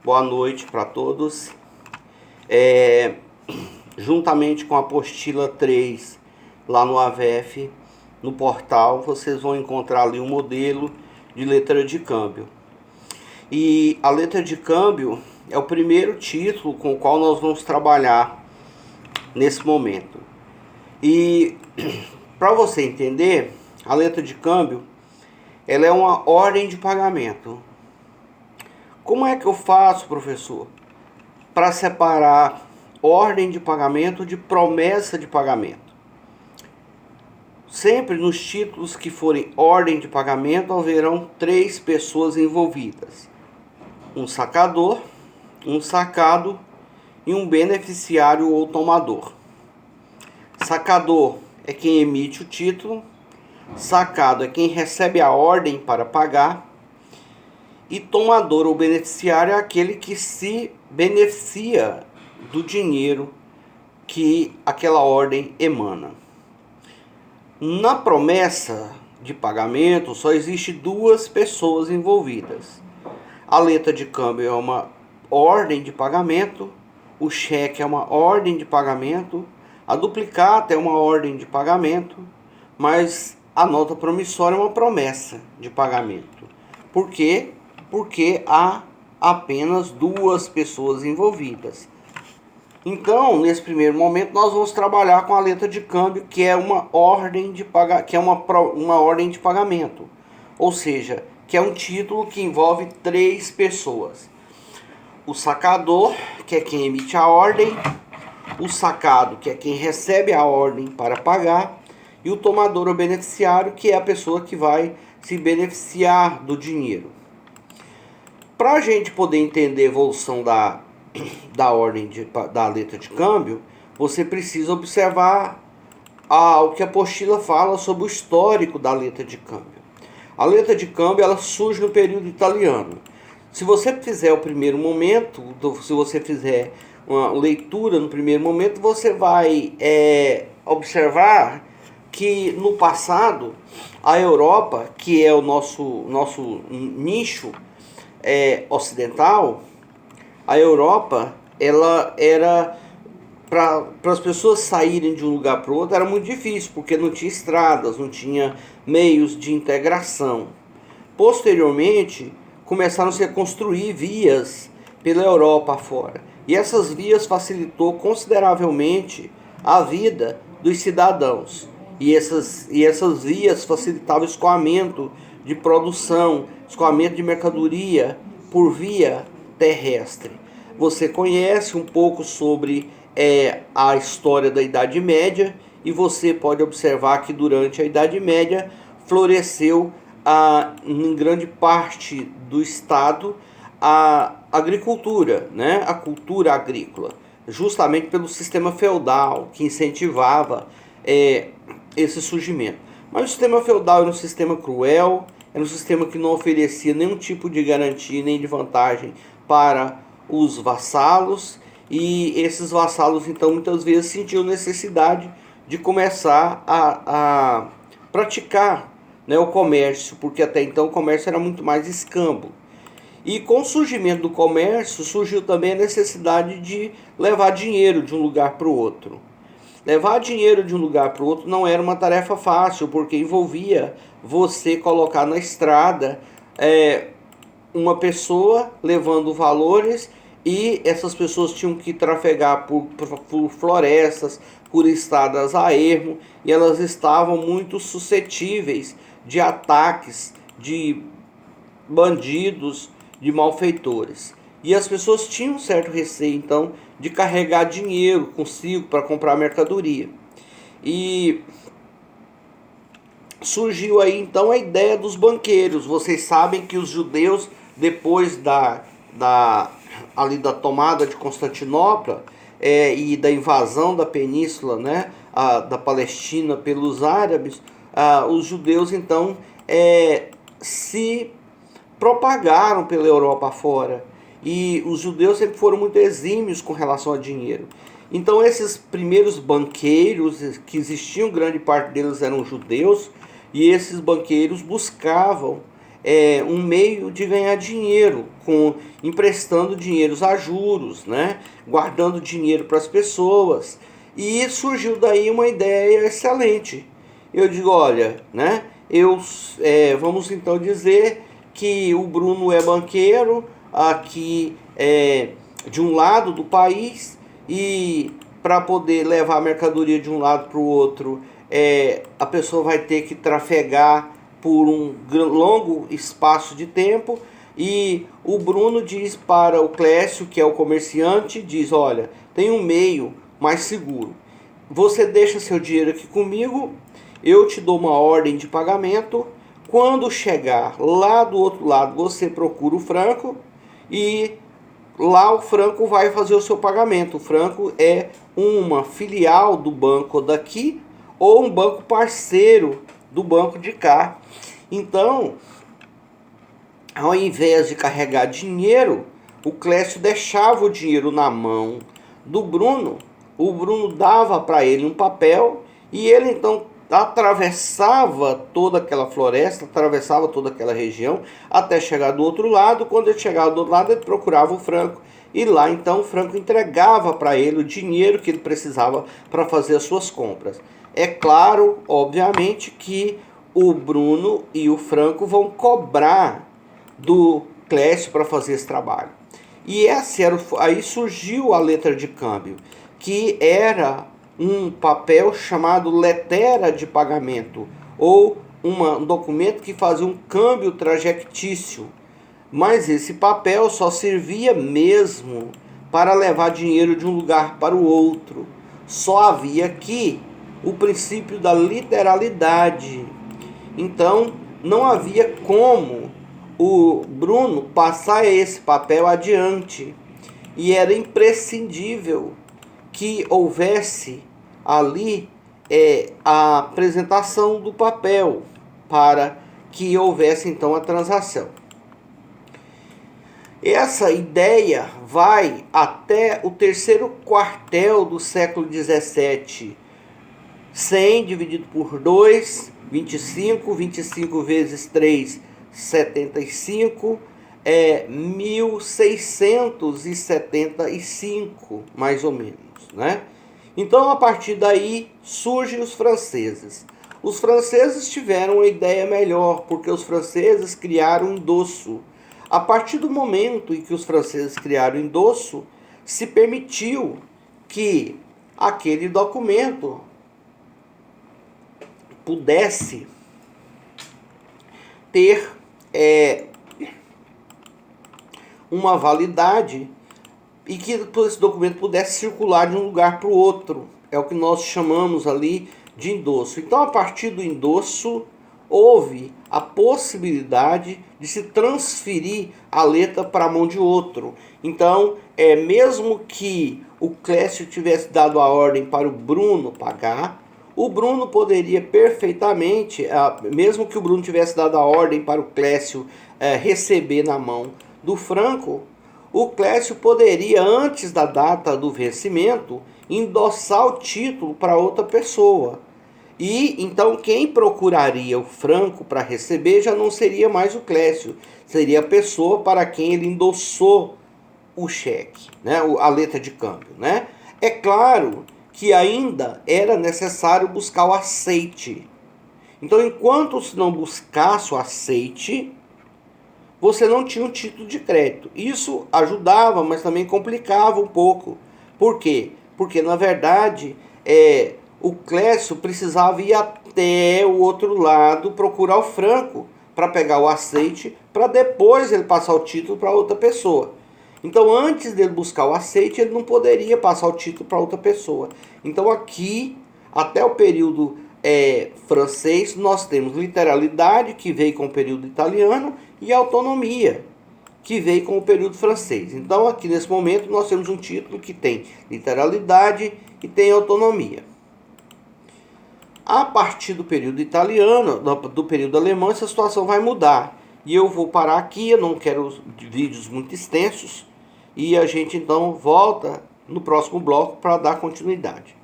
Boa noite para todos. Juntamente com a apostila 3, lá no AVF, no portal, vocês vão encontrar ali um modelo de letra de câmbio. E a letra de câmbio é o primeiro título com o qual nós vamos trabalhar nesse momento. E para você entender, a letra de câmbio, ela é uma ordem de pagamento. Como é que eu faço, professor, para separar ordem de pagamento de promessa de pagamento? Sempre nos títulos que forem ordem de pagamento, haverão 3 pessoas envolvidas: um sacador, um sacado e um beneficiário ou tomador. Sacador é quem emite o título, sacado é quem recebe a ordem para pagar, e tomador ou beneficiário é aquele que se beneficia do dinheiro que aquela ordem emana. Na promessa de pagamento só existe 2 pessoas envolvidas. A letra de câmbio é uma ordem de pagamento, o cheque é uma ordem de pagamento, a duplicata é uma ordem de pagamento, mas a nota promissória é uma promessa de pagamento. Por quê? Porque há apenas 2 pessoas envolvidas. Então, nesse primeiro momento, nós vamos trabalhar com a letra de câmbio, que é uma ordem de ordem de pagamento. Ou seja, que é um título que envolve 3 pessoas. O sacador, que é quem emite a ordem, o sacado, que é quem recebe a ordem para pagar, e o tomador ou beneficiário, que é a pessoa que vai se beneficiar do dinheiro. Para a gente poder entender a evolução da da letra de câmbio, você precisa observar o que a apostila fala sobre o histórico da letra de câmbio. A letra de câmbio ela surge no período italiano. Se você fizer o primeiro momento, se você fizer uma leitura no primeiro momento, você vai observar que no passado a Europa, que é o nosso nicho ocidental, a Europa, ela era, para as pessoas saírem de um lugar para o outro, era muito difícil, porque não tinha estradas, não tinha meios de integração. Posteriormente, começaram-se a construir vias pela Europa afora. E essas vias facilitou consideravelmente a vida dos cidadãos. E essas vias facilitavam o escoamento de produção, escoamento de mercadoria por via terrestre. Você conhece um pouco sobre a história da Idade Média, e você pode observar que durante a Idade Média floresceu em grande parte do estado a agricultura, né? A cultura agrícola, justamente pelo sistema feudal que incentivava esse surgimento. Mas o sistema feudal era um sistema cruel, era um sistema que não oferecia nenhum tipo de garantia nem de vantagem para os vassalos, e esses vassalos então muitas vezes sentiam necessidade de começar a praticar, né, o comércio, porque até então o comércio era muito mais escambo. E com o surgimento do comércio surgiu também a necessidade de levar dinheiro de um lugar para o outro. Levar dinheiro de um lugar para o outro não era uma tarefa fácil, porque envolvia você colocar na estrada uma pessoa levando valores, e essas pessoas tinham que trafegar por florestas, por estradas a ermo, e elas estavam muito suscetíveis de ataques de bandidos, de malfeitores. E as pessoas tinham um certo receio, então, de carregar dinheiro consigo para comprar mercadoria. E surgiu aí, então, a ideia dos banqueiros. Vocês sabem que os judeus, depois da tomada de Constantinopla e da invasão da península, né, da Palestina pelos árabes, os judeus, então, se propagaram pela Europa fora. E os judeus sempre foram muito exímios com relação a dinheiro. Então esses primeiros banqueiros que existiam, grande parte deles eram judeus, e esses banqueiros buscavam um meio de ganhar dinheiro, emprestando dinheiros a juros, né? Guardando dinheiro para as pessoas. E surgiu daí uma ideia excelente. Eu digo, olha, né? Vamos então dizer que o Bruno é banqueiro aqui de um lado do país, e para poder levar a mercadoria de um lado para o outro, a pessoa vai ter que trafegar por um longo espaço de tempo. E o Bruno diz para o Clécio, que é o comerciante, diz, olha, tem um meio mais seguro. Você deixa seu dinheiro aqui comigo, eu te dou uma ordem de pagamento. Quando chegar lá do outro lado, você procura o Franco e lá o Franco vai fazer o seu pagamento. O Franco é uma filial do banco daqui ou um banco parceiro do banco de cá. Então, ao invés de carregar dinheiro, o Clécio deixava o dinheiro na mão do Bruno. O Bruno dava para ele um papel e ele então atravessava toda aquela floresta, atravessava toda aquela região até chegar do outro lado. Quando ele chegava do outro lado, ele procurava o Franco e lá então o Franco entregava para ele o dinheiro que ele precisava para fazer as suas compras. É claro, obviamente, que o Bruno e o Franco vão cobrar do Clécio para fazer esse trabalho. E aí surgiu a letra de câmbio, que era um papel chamado lettera de pagamento, ou um documento que fazia um câmbio trajectício. Mas esse papel só servia mesmo para levar dinheiro de um lugar para o outro. Só havia aqui o princípio da literalidade. Então, não havia como o Bruno passar esse papel adiante. E era imprescindível que houvesse ali a apresentação do papel para que houvesse então a transação. Essa ideia vai até o terceiro quartel do século XVII. 100 dividido por 2, 25, 25 vezes 3, 75, 1675, mais ou menos, né? Então, a partir daí, surgem os franceses. Os franceses tiveram uma ideia melhor, porque os franceses criaram um endosso. A partir do momento em que os franceses criaram o endosso, se permitiu que aquele documento pudesse ter uma validade e que esse documento pudesse circular de um lugar para o outro. É o que nós chamamos ali de endosso. Então, a partir do endosso, houve a possibilidade de se transferir a letra para a mão de outro. Então, mesmo que o Clécio tivesse dado a ordem para o Bruno pagar, o Bruno poderia perfeitamente, mesmo que o Bruno tivesse dado a ordem para o Clécio receber na mão do Franco, o Clécio poderia, antes da data do vencimento, endossar o título para outra pessoa. E então quem procuraria o Franco para receber já não seria mais o Clécio, seria a pessoa para quem ele endossou o cheque, né? A letra de câmbio, né? É claro que ainda era necessário buscar o aceite. Então, enquanto se não buscasse o aceite, você não tinha um título de crédito. Isso ajudava, mas também complicava um pouco. Por quê? Porque, na verdade, o Clécio precisava ir até o outro lado procurar o Franco para pegar o aceite, para depois ele passar o título para outra pessoa. Então, antes dele buscar o aceite, ele não poderia passar o título para outra pessoa. Então, aqui, até o período francês, nós temos literalidade, que veio com o período italiano, e autonomia, que veio com o período francês. Então, aqui nesse momento, nós temos um título que tem literalidade e tem autonomia. A partir do período italiano, do período alemão, essa situação vai mudar. E eu vou parar aqui, eu não quero vídeos muito extensos. E a gente então volta no próximo bloco para dar continuidade.